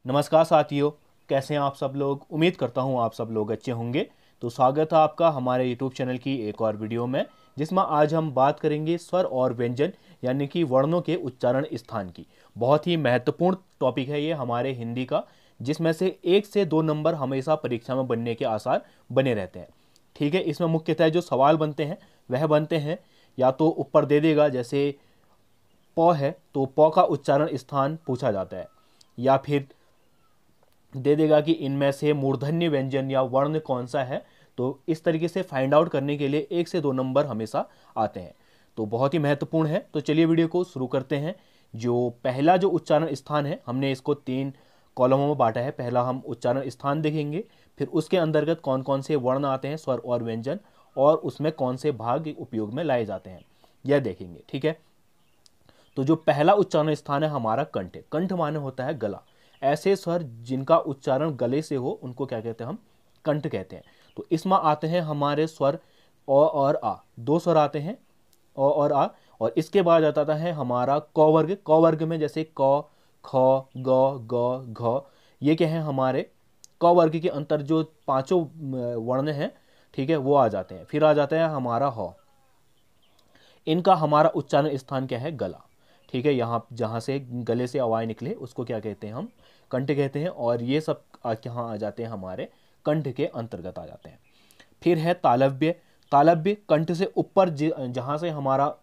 नमस्कार साथियों, कैसे हैं आप सब लोग। उम्मीद करता हूं आप सब लोग अच्छे होंगे। तो स्वागत है आपका हमारे यूट्यूब चैनल की एक और वीडियो में, जिसमें आज हम बात करेंगे स्वर और व्यंजन यानी कि वर्णों के उच्चारण स्थान की। बहुत ही महत्वपूर्ण टॉपिक है ये हमारे हिंदी का, जिसमें से 1 से 2 नंबर हमेशा परीक्षा में बनने के आसार बने रहते हैं। ठीक है, इसमें मुख्यतः जो सवाल बनते हैं वह बनते हैं या तो ऊपर दे देगा, जैसे प है तो प का उच्चारण स्थान पूछा जाता है, या फिर दे देगा कि इनमें से मूर्धन्य व्यंजन या वर्ण कौन सा है। तो इस तरीके से फाइंड आउट करने के लिए 1 से 2 नंबर हमेशा आते हैं। तो बहुत ही महत्वपूर्ण है। तो चलिए वीडियो को शुरू करते हैं। जो पहला जो उच्चारण स्थान है, हमने इसको 3 कॉलमों में बांटा है। पहला हम उच्चारण स्थान देखेंगे, फिर उसके अंतर्गत कौन कौन से वर्ण आते हैं, स्वर और व्यंजन, और उसमें कौन से भाग उपयोग में लाए जाते हैं, यह देखेंगे। ठीक है, तो जो पहला उच्चारण स्थान है हमारा कंठ है। कंठ माने होता है गला। ऐसे स्वर जिनका उच्चारण गले से हो उनको क्या कहते हैं, हम कंठ कहते हैं। तो इसमें आते हैं हमारे स्वर अ और आ, 2 स्वर आते हैं, अ और आ। और इसके बाद आता है हमारा क वर्ग। क वर्ग में जैसे क, ख, ग, ग, घ, ये क्या है हमारे क वर्ग के अंतर जो 5 वर्ण हैं, ठीक है, वो आ जाते हैं। फिर आ जाता है हमारा ह। इनका हमारा उच्चारण स्थान क्या है, गला। ठीक है, यहाँ जहाँ से गले से आवाज़ निकले उसको क्या कहते हैं, हम कंठ कहते हैं। और ये सब यहाँ आ जाते हैं, हमारे कंठ के अंतर्गत आ जाते हैं। फिर है तालव्य। तालव्य कंठ से ऊपर जहाँ से हमारा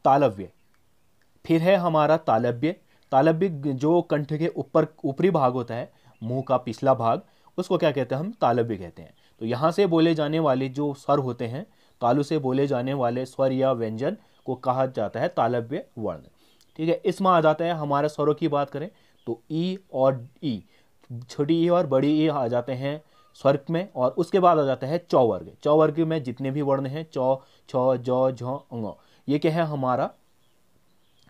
तालव्य, फिर है हमारा तालव्य। तालव्य जो कंठ के ऊपर ऊपरी भाग होता है, मुंह का पिछला भाग, उसको क्या कहते हैं, हम तालव्य कहते हैं। तो यहाँ से बोले जाने वाले जो स्वर होते हैं, तालु से बोले जाने वाले स्वर या व्यंजन को कहा जाता है तालव्य वर्ण। ठीक है, इसमें आ जाता है हमारे स्वरों की बात करें तो ई और ई, छोटी ई और बड़ी ई आ जाते हैं स्वर में। और उसके बाद आ जाता है चौवर्ग। चौवर्ग में जितने भी वर्ण हैं, चौ, छ, जौ, झ, ङ, ये क्या है हमारा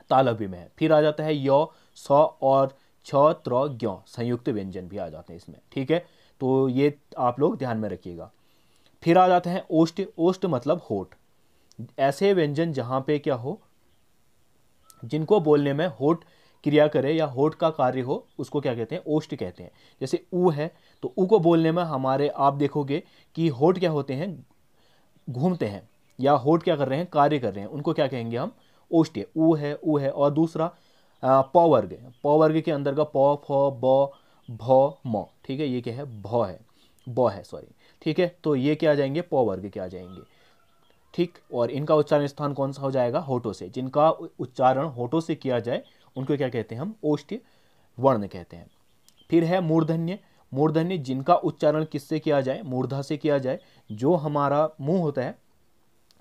तालव्य में है। फिर आ जाता है य, स और छ, त्र, ज्ञ, संयुक्त व्यंजन भी आ जाते हैं इसमें। ठीक है, तो ये आप लोग ध्यान में रखिएगा। फिर आ जाते हैं ओष्ठ। ओष्ठ मतलब होठ। ऐसे व्यंजन जहां पे क्या हो, जिनको बोलने में होठ क्रिया करे या होठ का कार्य हो, उसको क्या कहते हैं, ओष्ठ कहते हैं। जैसे ऊ है तो ऊ को बोलने में हमारे आप देखोगे कि होठ क्या होते हैं, घूमते हैं, या होठ क्या कर रहे हैं, कार्य कर रहे हैं, उनको क्या कहेंगे हम, ओष्ठ्य। ऊ है, ऊ है। और दूसरा प वर्ग है। प वर्ग के अंदर का प, फ, ब, भ, म, ठीक है, ये क्या है, भ है, ब है, सॉरी। ठीक है, तो ये क्या आ जाएंगे, प वर्ग के आ जाएंगे। ठीक, और इनका उच्चारण स्थान कौन सा हो जाएगा, होठों से। जिनका उच्चारण होठों से किया जाए उनको क्या कहते हैं, हम ओष्ठ्य वर्ण कहते हैं। फिर है मूर्धन्य। मूर्धन्य जिनका उच्चारण किससे किया जाए, मूर्धा से किया जाए। जो हमारा मुंह होता है,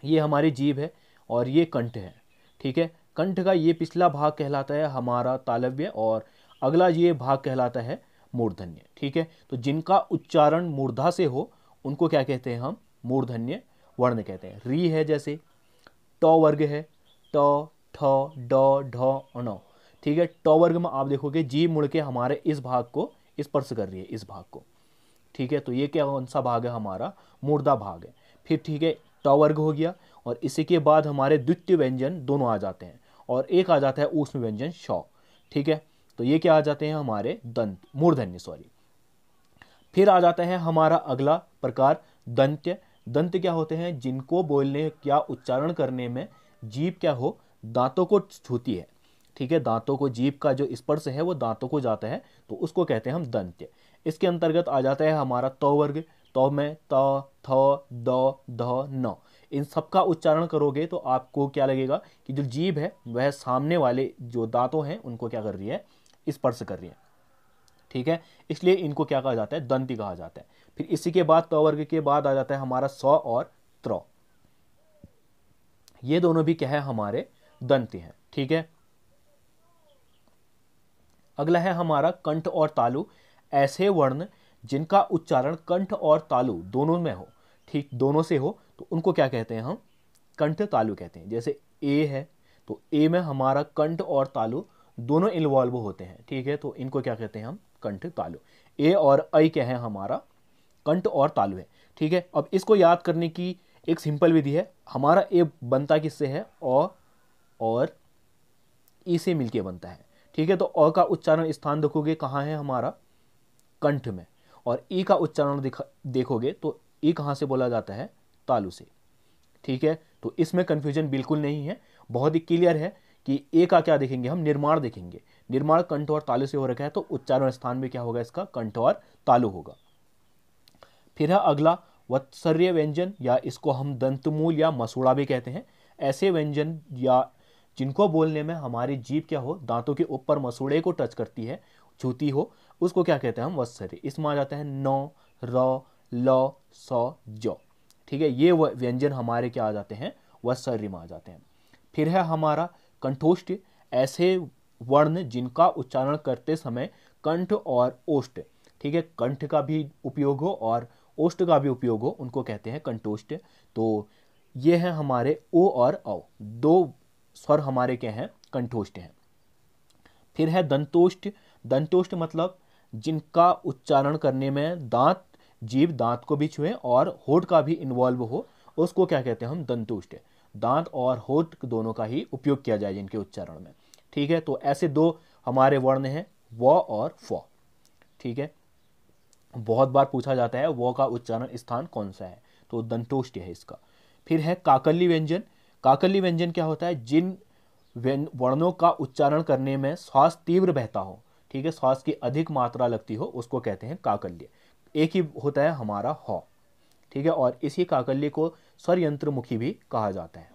ये हमारी जीभ है, और ये कंठ है। ठीक है, कंठ का ये पिछला भाग कहलाता है हमारा तालव्य, और अगला ये भाग कहलाता है मूर्धन्य। ठीक है, तो जिनका उच्चारण मूर्धा से हो उनको क्या कहते हैं, हम मूर्धन्य वर्ण कहते हैं। री है जैसे, ट वर्ग है, ट, ठ, ड, ढ, ण। ठीक है, ट वर्ग में आप देखोगे जीभ मुड़ के हमारे इस भाग को स्पर्श कर रही है, इस भाग को। ठीक है, तो ये क्या कौन सा भाग है, हमारा मूर्धा भाग है। फिर ठीक है, ट वर्ग हो गया, और इसी के बाद हमारे द्वितीय व्यंजन दोनों आ जाते हैं, और एक आ जाता है ऊष्म व्यंजन श। ठीक है, तो ये क्या आ जाते हैं, हमारे दंत, मूर्धन्य, सॉरी। फिर आ जाता है हमारा अगला प्रकार दंत्य। दंत क्या होते हैं, जिनको बोलने या उच्चारण करने में जीभ क्या हो, दांतों को छूती है। ठीक है, दांतों को, जीभ का जो स्पर्श है वो दांतों को जाता है, तो उसको कहते हैं हम दंत्य। इसके अंतर्गत आ जाता है हमारा त वर्ग। त में त, थ, द, ध, न। इन सबका उच्चारण करोगे तो आपको क्या लगेगा कि जो जीभ है वह सामने वाले जो दांतों हैं उनको क्या कर रही है, स्पर्श कर रही है। ठीक है, इसलिए इनको क्या कहा जाता है, दंती कहा जाता है। फिर इसी के बाद त वर्ग के बाद आ जाता है हमारा स और त्र। ये दोनों भी क्या है, हमारे दंती हैं। ठीक है, अगला है हमारा कंठ और तालु। ऐसे वर्ण जिनका उच्चारण कंठ और तालु दोनों में हो, ठीक, दोनों से हो, तो उनको क्या कहते हैं, हम कंठ तालु कहते हैं। जैसे ए है तो ए में हमारा कंठ और तालु दोनों इन्वॉल्व होते हैं, ठीक है। तो इनको क्या कहते हैं हम, कंठ तालु। ए और ऐ क्या है हमारा, कंठ और तालु है, ठीक है। अब इसको याद करने की एक सिंपल विधि है। हमारा ए बनता किससे है, अ और ई से मिलके बनता है, ठीक है। तो अ का उच्चारण स्थान देखोगे कहाँ है हमारा, कंठ में, और ई का उच्चारण देखोगे तो ई कहाँ से बोला जाता है, तालु से, ठीक है। तो इसमें कंफ्यूजन बिल्कुल नहीं है, बहुत ही क्लियर है कि ए का क्या देखेंगे हम, निर्माण देखेंगे। निर्माण कंठ और तालु से हो रखा है, तो उच्चारण स्थान में क्या होगा इसका, कंठ और तालु होगा। फिर है अगला वत्सर्य व्यंजन, या इसको हम दंतमूल या मसूड़ा भी कहते हैं। ऐसे व्यंजन या जिनको बोलने में हमारी जीभ क्या हो, दांतों के ऊपर मसूड़े को टच करती है, छूती हो, उसको क्या कहते हैं हम, वत्सर्य। इसमें आ जाता है न, र, ल, स, ज, ठीक है। ये व्यंजन हमारे क्या आ जाते हैं, वत्सर्य में आ जाते हैं। फिर है हमारा कंठोष्ठ, ऐसे वर्ण जिनका उच्चारण करते समय कंठ और ओष्ठ, ठीक है, कंठ का भी उपयोग हो और ओष्ठ का भी उपयोग हो, उनको कहते हैं कंठोष्ठ। तो ये है हमारे ओ और औ, दो स्वर हमारे क्या हैं, कंठोष्ठ हैं। फिर है दंतोष्ठ। दंतोष्ठ मतलब जिनका उच्चारण करने में दांत, जीभ दांत को भी छुए और होठ का भी इन्वॉल्व हो, उसको क्या कहते हैं हम, दंतोष्ठ। दांत और होठ दोनों का ही उपयोग किया जाए जिनके उच्चारण में, ठीक है। तो ऐसे दो हमारे वर्ण हैं, व और फ, ठीक है। बहुत बार पूछा जाता है व का उच्चारण स्थान कौन सा है, तो दंतोष्ठ है इसका। फिर है काकली व्यंजन। काकली व्यंजन क्या होता है, जिन वर्णों का उच्चारण करने में श्वास तीव्र बहता हो, ठीक है, श्वास की अधिक मात्रा लगती हो, उसको कहते हैं काकल्य। एक ही होता है हमारा ह, ठीक है, और इसी काकल्य को स्वर यंत्र मुखी भी कहा जाता है।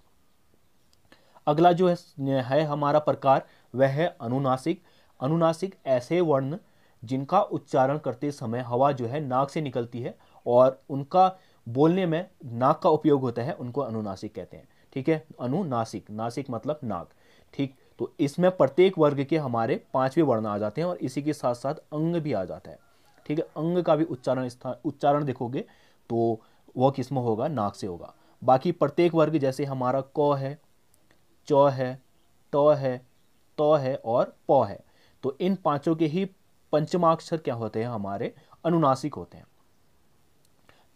अगला जो है हमारा प्रकार, वह है अनुनासिक। अनुनासिक ऐसे वर्ण जिनका उच्चारण करते समय हवा जो है नाक से निकलती है और उनका बोलने में नाक का उपयोग होता है, उनको अनुनासिक कहते हैं, ठीक है। अनुनासिक, नासिक मतलब नाक, ठीक। तो इसमें प्रत्येक वर्ग के हमारे 5वें वर्ण आ जाते हैं और इसी के साथ साथ अंग भी आ जाता है, ठीक है। अंग का भी उच्चारण देखोगे तो वह किसमें होगा, नाक से होगा। बाकी प्रत्येक वर्ग जैसे हमारा क है, च है, ट है, त है और प है, तो इन पांचों के ही पंचमाक्षर क्या होते हैं, हमारे अनुनासिक होते हैं।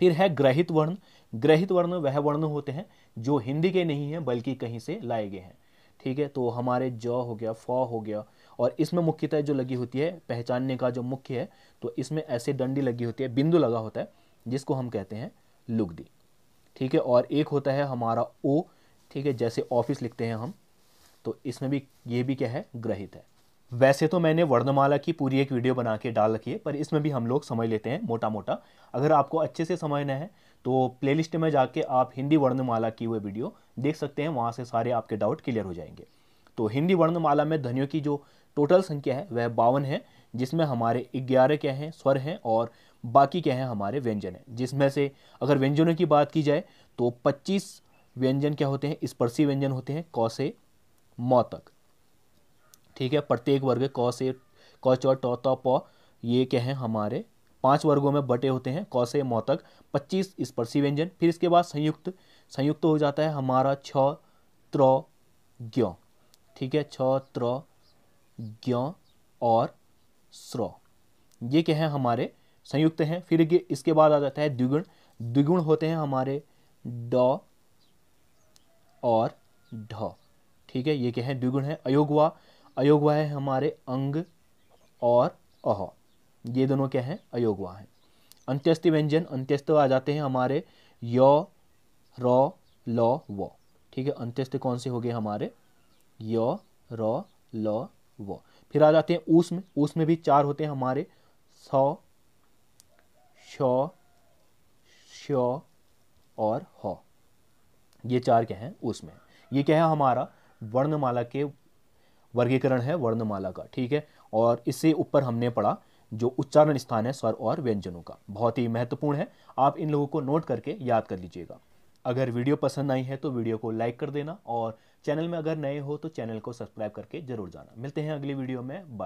फिर है ग्रहित वर्ण। ग्रहित वर्ण वह वर्ण होते हैं जो हिंदी के नहीं है बल्कि कहीं से लाए गए हैं, ठीक है। तो हमारे ज हो गया, फ हो गया, और इसमें मुख्यतः जो लगी होती है पहचानने का जो मुख्य है, तो इसमें ऐसे डंडी लगी होती है, बिंदु लगा होता है, जिसको हम कहते हैं लुगदी, ठीक है। और एक होता है हमारा ओ, ठीक है, जैसे ऑफिस लिखते हैं हम, तो इसमें भी ये भी क्या है, ग्रहित है। वैसे तो मैंने वर्णमाला की पूरी एक वीडियो बना के डाल रखी है, पर इसमें भी हम लोग समझ लेते हैं मोटा मोटा। अगर आपको अच्छे से समझना है तो प्लेलिस्ट में जाके आप हिंदी वर्णमाला की वो वीडियो देख सकते हैं, वहाँ से सारे आपके डाउट क्लियर हो जाएंगे। तो हिंदी वर्णमाला में ध्वनियों की जो टोटल संख्या है वह 52 है, जिसमें हमारे 11 क्या हैं, स्वर हैं, और बाकी क्या हैं, हमारे व्यंजन हैं। जिसमें से अगर व्यंजनों की बात की जाए तो 25 व्यंजन क्या होते हैं, स्पर्शी व्यंजन होते हैं, क से म तक, ठीक है। प्रत्येक वर्ग क से क, च, ट, त, प, ये क्या है, हमारे 5 वर्गों में बटे होते हैं, क से म तक 25 स्पर्शी व्यंजन। फिर इसके बाद संयुक्त, संयुक्त हो जाता है हमारा छ, त्र, ज्ञ, ठीक है, छ, त्र, ज्ञ और स्र, ये क्या है, हमारे संयुक्त हैं। फिर इसके बाद आ जाता है द्विगुण। द्विगुण होते हैं हमारे ड और ढ, ठीक है, ये क्या है, द्विगुण है। अयोगवा, अयोगवा है हमारे अंग और अह, ये दोनों क्या हैं, अयोगवा हैं। अंत्यस्थ व्यंजन, अंत्यस्थ आ जाते हैं हमारे य, र, ल, व, ठीक है। अंत्यस्थ कौन से हो गए हमारे, य, र, ल, व। फिर आ जाते हैं ऊष्म। ऊष्म भी 4 होते हैं हमारे, स, श, श और ह, ये 4 क्या हैं, ऊष्म है। ये क्या है, हमारा वर्णमाला के वर्गीकरण है वर्णमाला का, ठीक है। और इससे ऊपर हमने पढ़ा जो उच्चारण स्थान है स्वर और व्यंजनों का, बहुत ही महत्वपूर्ण है। आप इन लोगों को नोट करके याद कर लीजिएगा। अगर वीडियो पसंद आई है तो वीडियो को लाइक कर देना, और चैनल में अगर नए हो तो चैनल को सब्सक्राइब करके जरूर जाना। मिलते हैं अगली वीडियो में, बाय।